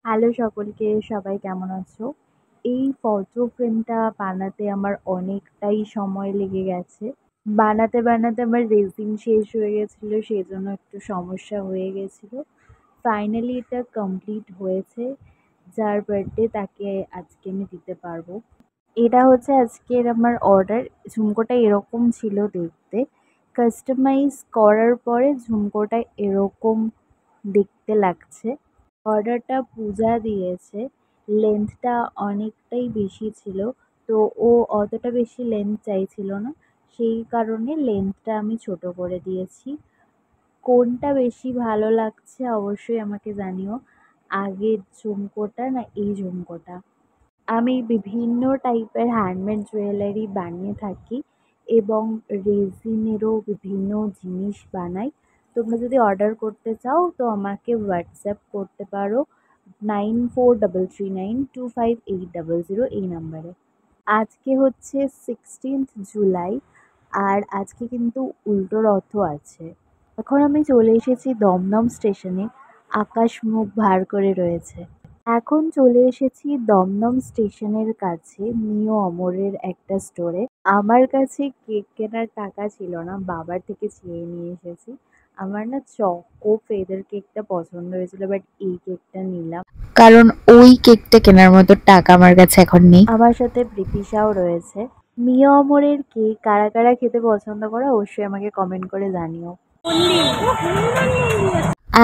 Hello সকলকে, সবাই কেমন আছো? এই ফটো ফ্রেমটা বানাতে আমার অনেকটাই সময় লেগে গেছে। বানাতে বানাতে আমার রেজিন শেষ হয়ে গেছিলো, সেজন্য একটু সমস্যা হয়ে গেছিলো। ফাইনালি এটা কমপ্লিট হয়েছে। যার বার্থডে তাকে আজকে আমি দিতে পারবো। এটা হচ্ছে আজকের আমার অর্ডার। ঝুমকোটা এরকম ছিল দেখতে। কাস্টমাইজ করার পরে ঝুমকোটা এরকম দেখতে লাগছে। অর্ডারটা পূজা দিয়েছে। লেন্থটা অনেকটাই বেশি ছিল, তো ও অতটা বেশি লেন্থ চাইছিল না, সেই কারণে লেন্থটা আমি ছোট করে দিয়েছি। কোনটা বেশি ভালো লাগছে অবশ্যই আমাকে জানিও, আগের ঝুমকোটা না এই ঝুমকোটা। আমি বিভিন্ন টাইপের হ্যান্ডমেড জুয়েলারি বানিয়ে থাকি এবং রেজিনেরও বিভিন্ন জিনিস বানাই। তোমরা যদি অর্ডার করতে চাও তো আমাকে হোয়াটসঅ্যাপ করতে পারো 9433925800 এই নাম্বারে। আজকে হচ্ছে 16th জুলাই, আর আজকে কিন্তু উল্টো রথও আছে। এখন আমি চলে এসেছি দমদম স্টেশনে। আকাশ মুখ ভার করে রয়েছে। এখন চলে এসেছি দমদম স্টেশনের কাছে মিও অমরের একটা স্টোরে। আমার কাছে কেক কেনার টাকা ছিল না, বাবার থেকে চেয়ে নিয়ে এসেছি। আমার না চকো ফেদার কেকটা পছন্দ হয়েছিল, বাট এই কেকটা নিলাম কারণ ওই কেকটা কেনার মতো টাকা আমার কাছে এখন নেই। আমার সাথে প্রীতিশাও রয়েছে। মিও অমরের কেক কারা কারা খেতে পছন্দ করো অবশ্যই আমাকে কমেন্ট করে জানিও।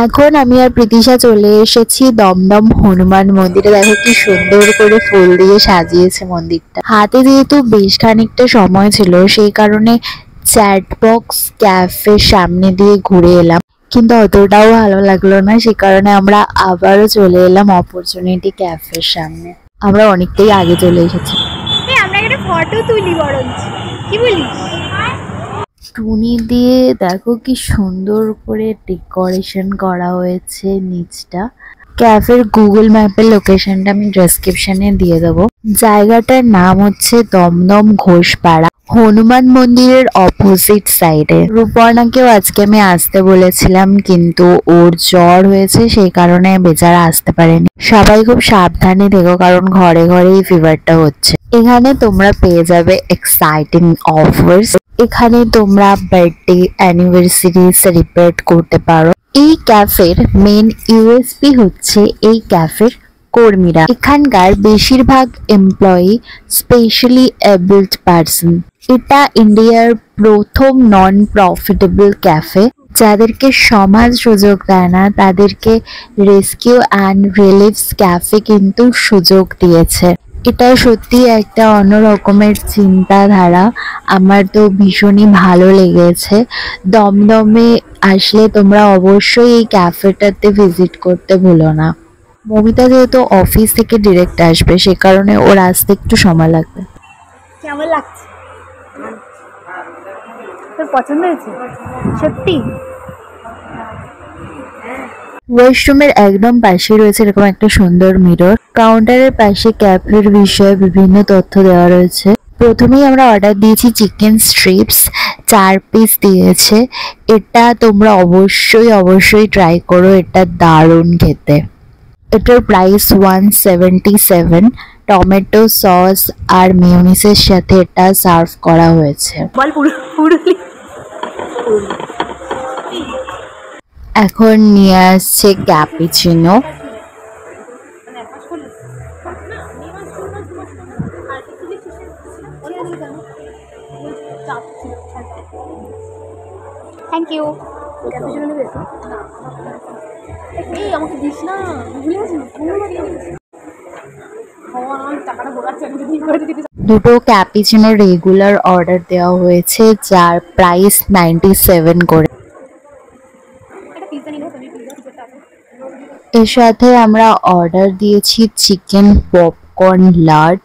এখন আমি আর প্রীতিশা চলে এসেছি দমদম হনুমান মন্দিরে। দেখো কি সুন্দর করে ফুল দিয়ে সাজিয়েছে মন্দিরটা। হাতে যেহেতু বেশ খানিকটা সময় ছিল, সেই কারণে চ্যাটবক্স ক্যাফের সামনে দিয়ে ঘুরে এলাম, কিন্তু অতটাও ভালো লাগলো না, সে কারণে আমরা আবারও চলে এলাম অপরচুনিটি ক্যাফের সামনে। আমরা অনেকটাই আগে চলে এসেছি। আমরা একটা ফটো তুলি বরঞ্চ, কি বলিস? টুনি দিয়ে দেখো কি সুন্দর করে ডেকোরেশন করা হয়েছে নিচটা। ক্যাফের গুগল ম্যাপের লোকেশনটা আমি ডেসক্রিপশনে দিয়ে দেবো। জায়গাটার নাম হচ্ছে দমদম ঘোষপাড়া, হনুমান মন্দিরের অপোজিট সাইডে। রূপর্ণাকেও আজকে আমি আসতে বলেছিলাম, কিন্তু ওর জ্বর হয়েছে, সেই কারণে বেচারা আসতে পারেনি। সবাই খুব সাবধানে থেকো, কারণ ঘরে ঘরে এই ফিভারটা হচ্ছে। এখানে তোমরা পেয়ে যাবে এক্সাইটিং অফার্স। এখানে তোমরা বার্থডে অ্যানিভার্সারি সেলিব্রেট করতে পারো। এই ক্যাফের মেন ইউএসপি হচ্ছে এই ক্যাফের কর্মীরা। এখানকার বেশিরভাগ এমপ্লয়ি স্পেশালি এবলড পার্সন। এটা ইন্ডিয়ার প্রথম নন প্রফিটেবল ক্যাফে। যাদেরকে সমাজ সুযোগ দেয় না তাদেরকে রেস্কিউ অ্যান্ড রিলিফস ক্যাফে কিন্তু সুযোগ দিয়েছে। এটা সত্যি একটা অন্য রকমের চিন্তাধারা। আমার তো ভীষণই ভালো লেগেছে। দমদমে আসলে তোমরা অবশ্যই এই ক্যাফেটাতে ভিজিট করতে ভুলো না। মমিতা যেহেতু অফিস থেকে ডিরেক্ট আসবে, সে কারণে ওর আসতে একটু সময় লাগবে। কেমন লাগছে? তোর পছন্দ হয়েছে সত্যি? ওয়াশরুমের একদম পাশে রয়েছে এরকম একটা সুন্দর মিরর। কাউন্টারের পাশে ক্যাফের বিষয়ে বিভিন্ন তথ্য দেওয়া রয়েছে। প্রথমেই আমরা অর্ডার দিয়েছি চিকেন স্ট্রিপস, 4 পিস দিয়েছে। এটা তোমরা অবশ্যই ট্রাই করো, এটা দারুণ খেতে। এটার প্রাইস 177। টমেটো সস আর মেয়োনিজের সাথে এটা সার্ভ করা হয়েছে। বল পুরুলি। এখন নিয়ে আসছে ক্যাপুচিনো। Thank you. এই আমাকে দিস না, ভুলে গেছিস? টাকাটা বোকাচ্ছে, আমি যদি করে দিতে। দুটো ক্যাপুচিনো রেগুলার অর্ডার দেওয়া হয়েছে, যার প্রাইস 97 করে। এর সাথে আমরা অর্ডার দিয়েছি চিকেন পপকর্ন লার্জ,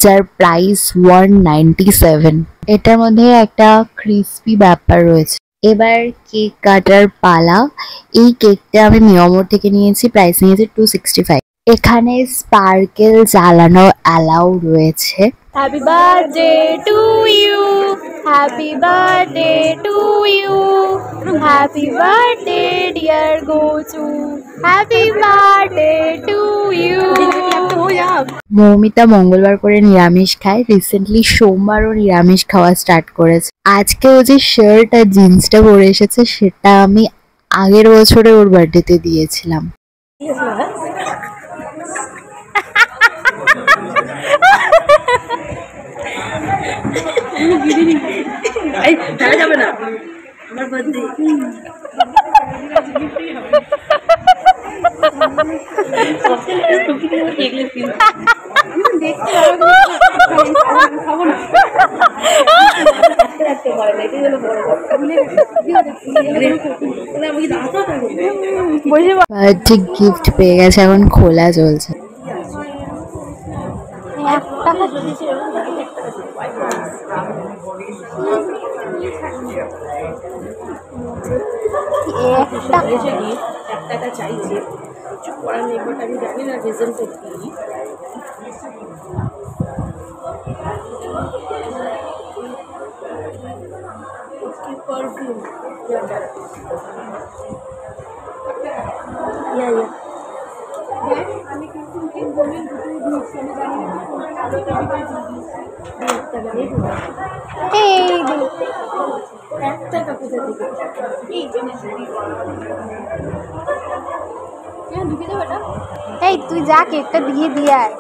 যার প্রাইস 197। এটার মধ্যে একটা ক্রিস্পি ব্যাপার রয়েছে। এবার কেক কাটার পালা। এই কেকটা আমি মিয়মোর থেকে নিয়েছি, প্রাইস নিয়েছি 265। এখানে স্পার্কেল জ্বালানো অ্যালাউ রয়েছে। Happy birthday to you, happy birthday to you, happy birthday dear Gochu, happy birthday to Moumita মঙ্গলবার করে নিরামিষ খায়, রিসেন্টলি সোমবারও নিরামিষ খাওয়া স্টার্ট করেছে। আজকে ও যে শার্ট আর জিন্সটা পরে এসেছে সেটা আমি আগের বছরে ওর বার্থডেতে দিয়েছিলাম। যাবে না আমার বার্থডে। বার্থডে গিফট পেয়ে গেছে, এখন খোলা চলছে। টাকা চাইছে, কিছু করার নেই, বাট আমি জানি না রিজনটা কি। परफ्यूम या তুই যা কেকটা দিয়ে দিয়ে আয়।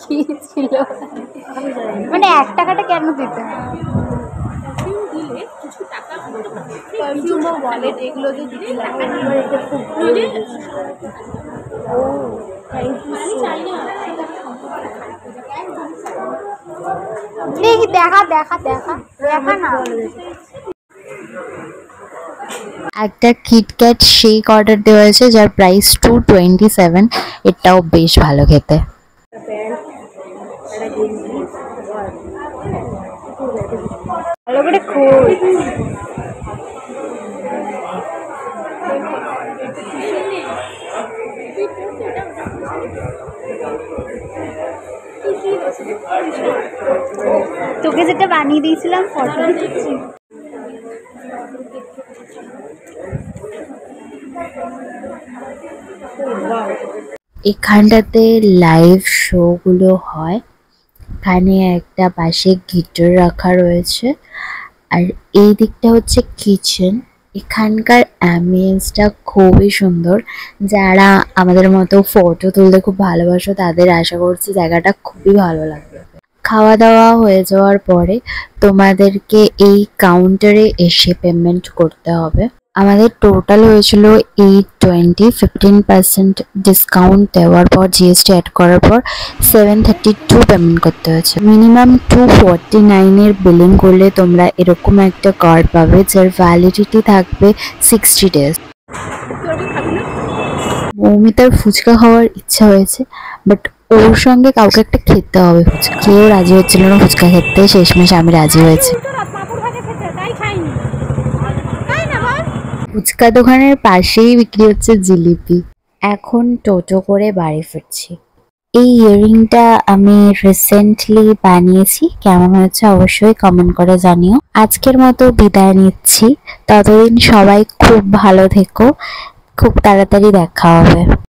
কি ছিল মানে 1 টাকাটা কেন দিতে হয়? এগুলো যে দিতে দেখা দেখা দেখা দেখা না। একটা কিটক্যাট শেক অর্ডার দেওয়া হয়েছে যার প্রাইস 227। এটাও বেশ ভালো খেতে। ভালো করে খোল। তোকে যেটা বানিয়ে দিয়েছিলাম ফটো দিচ্ছি। এখানটাতে লাইভ শো গুলো হয়। এখানে একটা পাশে গিটার রাখা রয়েছে, আর এই দিকটা হচ্ছে কিচেন। এখানকার অ্যাম্বিয়েন্সটা খুবই সুন্দর। যারা আমাদের মতো ফটো তুলতে খুব ভালোবাসো তাদের আশা করছি জায়গাটা খুবই ভালো লাগবে। খাওয়া দাওয়া হয়ে যাওয়ার পরে তোমাদেরকে এই কাউন্টারে এসে পেমেন্ট করতে হবে। আমাদের টোটাল হয়েছিল 820, 15% ডিসকাউন্ট দেওয়ার পর জিএসটি অ্যাড করার পর 732 পেমেন্ট করতে হয়েছে। মিনিমাম 249 বিলিং করলে তোমরা এরকম একটা কার্ড পাবে যার ভ্যালিডিটি থাকবে 60 ডেজ। মৌমিতার ফুচকা খাওয়ার ইচ্ছা হয়েছে, বাট ওর সঙ্গে কাউকে একটা খেতে হবে ফুচকা। কেউ রাজি হচ্ছিল না ফুচকা খেতে, শেষমেশ আমি রাজি হয়েছি। ফুচকা দোকানের পাশেই বিক্রি হচ্ছে জিলিপি। এখন টোটো করে বাড়ি ফিরছি। এই ইয়াররিংটা আমি রিসেন্টলি বানিয়েছি, কেমন হয়েছে অবশ্যই কমেন্ট করে জানিও। আজকের মতো বিদায় নিচ্ছি, ততদিন সবাই খুব ভালো থেকো, খুব তাড়াতাড়ি দেখা হবে।